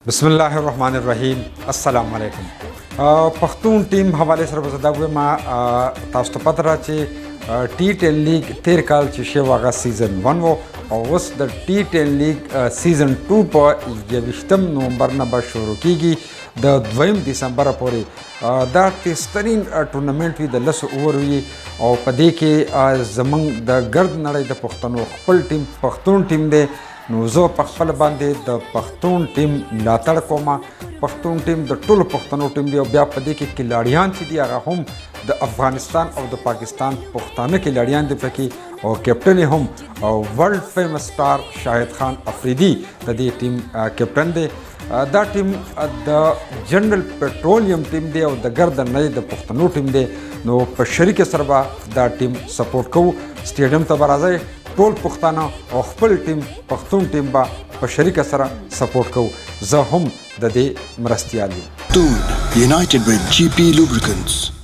بسم الله الرحمن الرحیم السلام علیکم پښتون ټیم حواله سره به دا وایم تاسو ته پته را چې ټي 10 لیګ تیر کال چې شی واغه سیزن 1 وو او اوس د ټي 10 لیګ سیزن 2 په 21 نومبر نه به شروع کیږي د 2 دسمبر پورې دا تیسترین ټورنمنټ وي د لسو اوور وي او په دې کې زمونږ د ګرد نړۍ د پښتنو خپل ټیم پښتون ټیم دی نو زه په خپل باندې د پښتون ټیم ملاتړ کوم. پښتون ټیم د ټولو پښتنو ټیم دی او بیا په دې کې کلاړیان چې دي هغه هم د افغانستان او د پاکستان پښتانه کلاړیان دي پکې او کیپټن هم او ورلد فیمس سٹار شاهد خان افریدي د دې ټیم کیپټن دی. دا ټیم د جنرال پټرولیم ټیم دی او د ګرد نړۍ د پښتنو ټیم دی نو په شریک سره به دا ټیم سپورټ کوو. سټیډیم ته به راځئ ټول پښتانه او خپل ټیم پښتون ټیم به په شریک سره سپورټ کوو. زه هم د دې مرستیال یم. United with GP Lubricants.